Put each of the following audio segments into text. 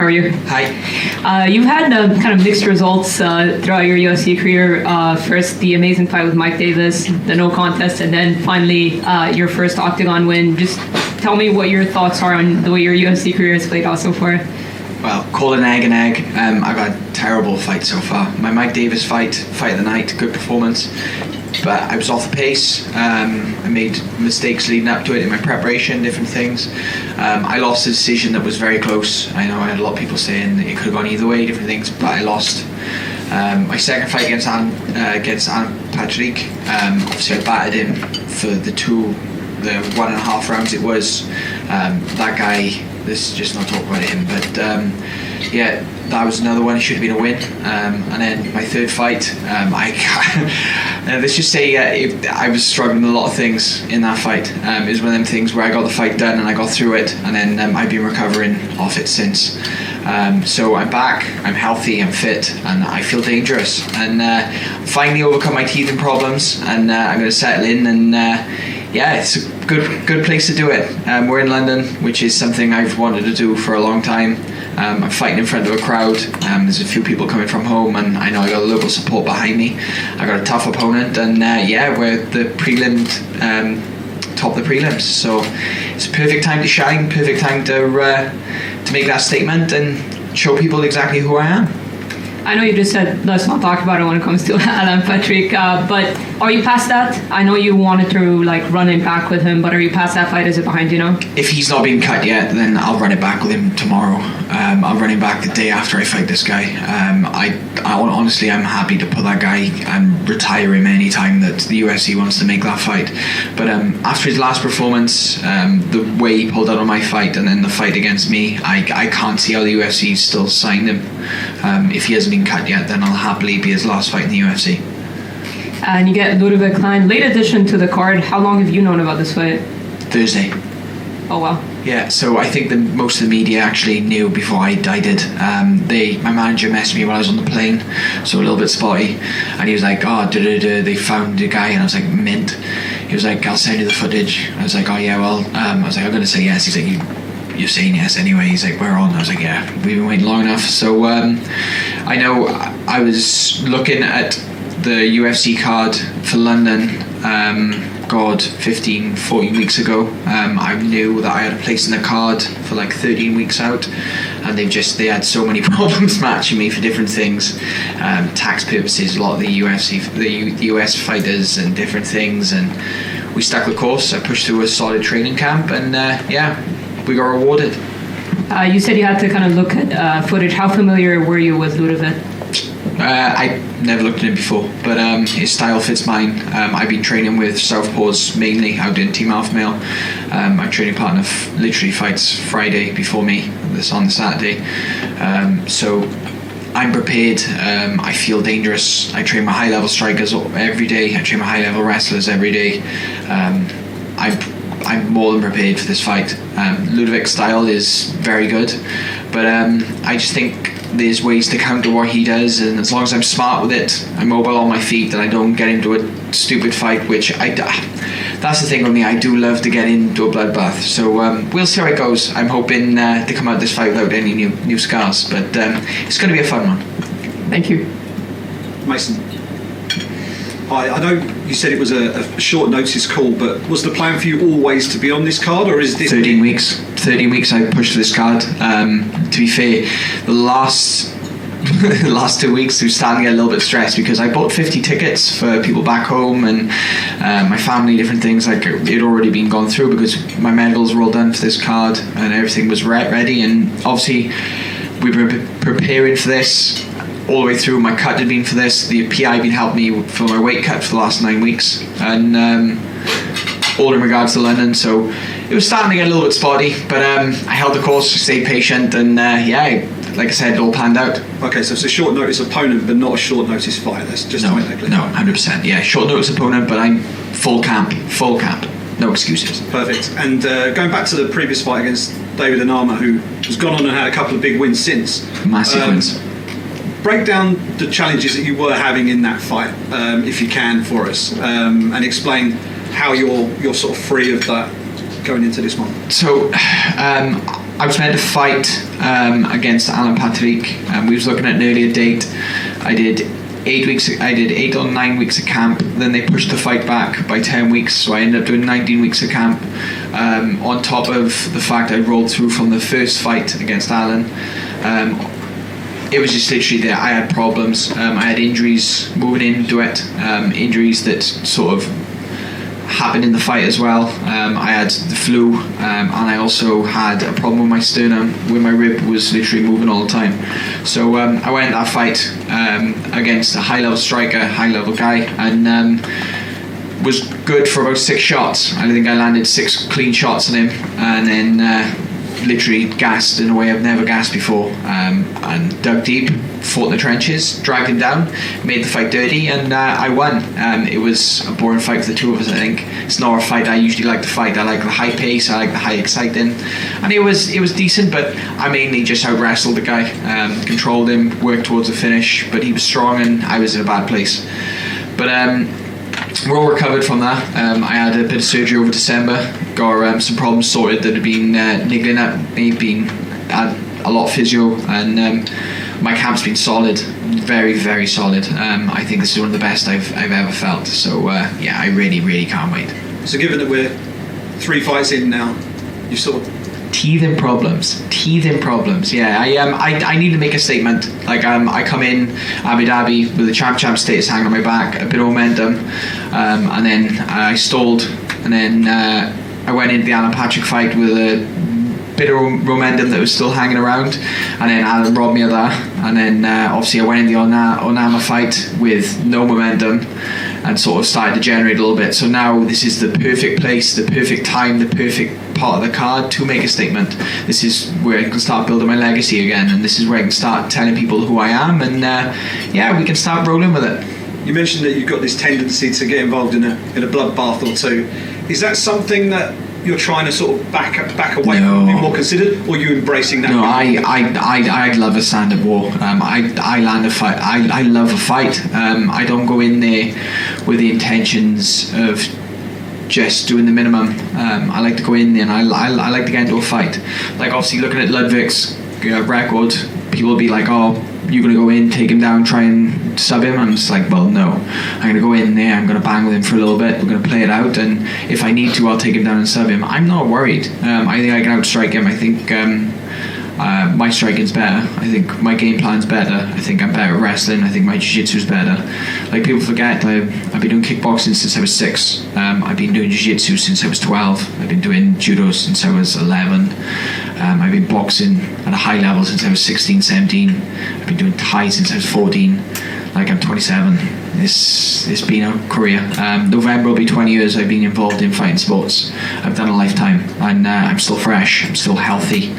are you? Hi. You've had kind of mixed results throughout your UFC career. First, the amazing fight with Mike Davis, the no contest, and then finally your first octagon win. Just tell me what your thoughts are on the way your UFC career has played out so far. Well, call an egg an egg. I've had a terrible fight so far. My Mike Davis fight of the night, good performance. But I was off the pace. I made mistakes leading up to it in my preparation, different things. I lost a decision that was very close. I know I had a lot of people saying that it could have gone either way, different things, but I lost. My second fight against Patrick, obviously I battered him for the 1.5 rounds it was. That guy, let's just not talk about him, but yeah, that was another one. It should have been a win. And then my third fight, let's just say I was struggling with a lot of things in that fight. It was one of them things where I got the fight done and I got through it, and then I've been recovering off it since. So I'm back, I'm healthy, I'm fit, and I feel dangerous. And finally overcome my teething problems, and I'm going to settle in, and yeah, it's a good place to do it. We're in London, which is something I've wanted to do for a long time. I'm fighting in front of a crowd. There's a few people coming from home, and I know I got a little support behind me. I got a tough opponent, and yeah, we're the top of the prelims. So it's a perfect time to shine, perfect time to make that statement and show people exactly who I am. I know you just said let's not talk about it when it comes to Alan Patrick, but are you past that? I know you wanted to run it back with him, but are you past that fight? Is it behind you now? If he's not been cut yet, then I'll run it back with him tomorrow. I'll run him back the day after I fight this guy. Honestly, I'm happy to put that guy and retire him anytime that the UFC wants to make that fight. But after his last performance, the way he pulled out on my fight and then the fight against me, I can't see how the UFC still signed him. If he hasn't been cut yet, then I'll happily be his last fight in the UFC. And you get Ludovit Klein, late addition to the card. How long have you known about this fight? Thursday. Oh wow. Yeah, so I think most of the media actually knew before I did. My manager messaged me while I was on the plane, so a little bit spotty, and he was like, they found the guy, and I was like, mint. He was like, I'll send you the footage. I was like, oh yeah, well, I was like, I'm going to say yes. He's like, you're saying yes anyway. He's like, we're on. I was like, yeah, we've been waiting long enough. So I know I was looking at the UFC card for London 14 weeks ago. I knew that I had a place in the card for 13 weeks out, and they had so many problems matching me for different things, tax purposes, a lot of the US fighters and different things, and we stuck the course. I pushed through a solid training camp, and yeah, we got rewarded. You said you had to kind of look at footage. How familiar were you with Ludovit? I never looked at him before, but his style fits mine. I've been training with Southpaws mainly out in Team Alpha Male. My training partner literally fights Friday before me, this on Saturday. So I'm prepared. I feel dangerous. I train my high level strikers every day. I train my high level wrestlers every day. I'm more than prepared for this fight. Ludovic's style is very good, but I just think there's ways to counter what he does, and as long as I'm smart with it, I'm mobile on my feet, and I don't get into a stupid fight, which that's the thing with me. I do love to get into a bloodbath, so we'll see how it goes. I'm hoping to come out this fight without any new scars, but it's going to be a fun one. Thank you. Mason, hi. I know you said it was a short notice call, but was the plan for you always to be on this card, or is this 13 weeks? 13 weeks I pushed this card. To be fair, the last 2 weeks I was starting to get a little bit stressed because I bought 50 tickets for people back home and my family, different things. It had already been gone through because my medicals were all done for this card and everything was ready, and obviously we were preparing for this all the way through. My cut had been for this. The PI had been helping me for my weight cut for the last 9 weeks, and all in regards to London. So it was starting to get a little bit spotty, but I held the course, stayed patient, and yeah, like I said, it all panned out. Okay, so it's a short notice opponent, but not a short notice fight. That's just no, 100%. Yeah, short notice opponent, but I'm full camp, no excuses. Perfect. And going back to the previous fight against David Anama, who has gone on and had a couple of big wins since. Massive wins. Break down the challenges that you were having in that fight, if you can, for us, and explain how you're sort of free of that going into this one. So I was meant to fight against Alan Patrick. We was looking at an earlier date. I did 8 or 9 weeks of camp. Then they pushed the fight back by 10 weeks, so I ended up doing 19 weeks of camp. On top of the fact I rolled through from the first fight against Alan, it was just literally that I had problems. I had injuries moving into it, injuries that sort of happened in the fight as well. I had the flu, and I also had a problem with my sternum, where my rib was literally moving all the time. So I went that fight against a high-level striker, high-level guy, and was good for about 6 shots. I think I landed 6 clean shots on him, and then literally gassed in a way I've never gassed before, and dug deep, fought in the trenches, dragged him down, made the fight dirty, and I won. It was a boring fight for the two of us. I think it's not a fight I usually like to fight. I like the high pace, I like the high exciting, and it was decent, but I mainly just out wrestled the guy, controlled him, worked towards the finish, but he was strong and I was in a bad place. But we're all recovered from that. I had a bit of surgery over December, got some problems sorted that had been niggling at me, had a lot of physio, and my camp's been solid, very, very solid. I think this is one of the best I've ever felt. So yeah, I really, really can't wait. So given that we're 3 fights in now, you sort of teething problems. Yeah, I need to make a statement. Like I come in Abu Dhabi with the champ status hanging on my back, a bit of momentum, and then I stalled, and then I went into the Alan Patrick fight with a bit of momentum that was still hanging around, and then Alan robbed me of that, and then obviously I went in the Onama fight with no momentum and sort of started to generate a little bit. So now this is the perfect place, the perfect time, the perfect part of the card to make a statement. This is where I can start building my legacy again, and this is where I can start telling people who I am, and yeah, we can start rolling with it. You mentioned that you've got this tendency to get involved in a bloodbath or two. Is that something that you're trying to sort of back away from, being more considered, or are you embracing that? No, I love a stand-up war. I land a fight. I love a fight. I don't go in there with the intentions of just doing the minimum. I like to go in there and I like to get into a fight. Like obviously looking at Ludovit's record, people will be like, oh, you're going to go in, take him down, try and sub him. I'm just like, well, no. I'm going to go in there, I'm going to bang with him for a little bit, we're going to play it out, and if I need to, I'll take him down and sub him. I'm not worried. I think I can outstrike him. I think my striking's better. I think my game plan's better. I think I'm better at wrestling. I think my jiu-jitsu's better. Like people forget, I've been doing kickboxing since I was 6. I've been doing jiu-jitsu since I was 12. I've been doing judo since I was 11. I've been boxing at a high level since I was 16, 17. I've been doing Thai since I was 14. Like I'm 27. It's been a career. November will be 20 years I've been involved in fighting sports. I've done a lifetime, and I'm still fresh. I'm still healthy.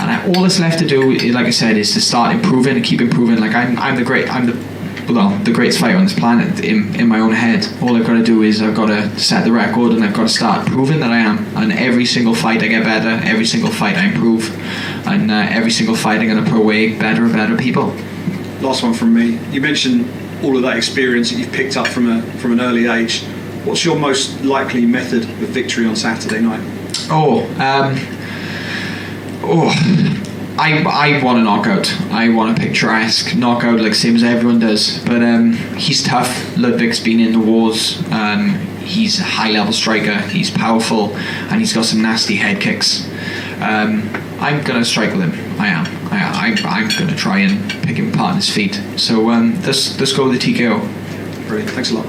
And all that's left to do, like I said, is to start improving and keep improving. Like I'm the greatest fighter on this planet in my own head. All I've got to do is I've got to set the record, and I've got to start proving that I am. And every single fight I get better, every single fight I improve, and every single fight I'm going to put away better and better people. Last one from me. You mentioned all of that experience that you've picked up from an early age. What's your most likely method of victory on Saturday night? I want a knockout. I want a picturesque knockout, like same as everyone does. But he's tough. Ludovit's been in the wars. He's a high-level striker. He's powerful, and he's got some nasty head kicks. I'm gonna strike with him. I am. I'm gonna try and pick him apart on his feet. So let's go with the TKO. Brilliant. Thanks a lot.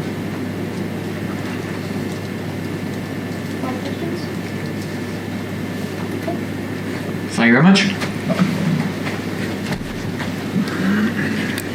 Thank you very much.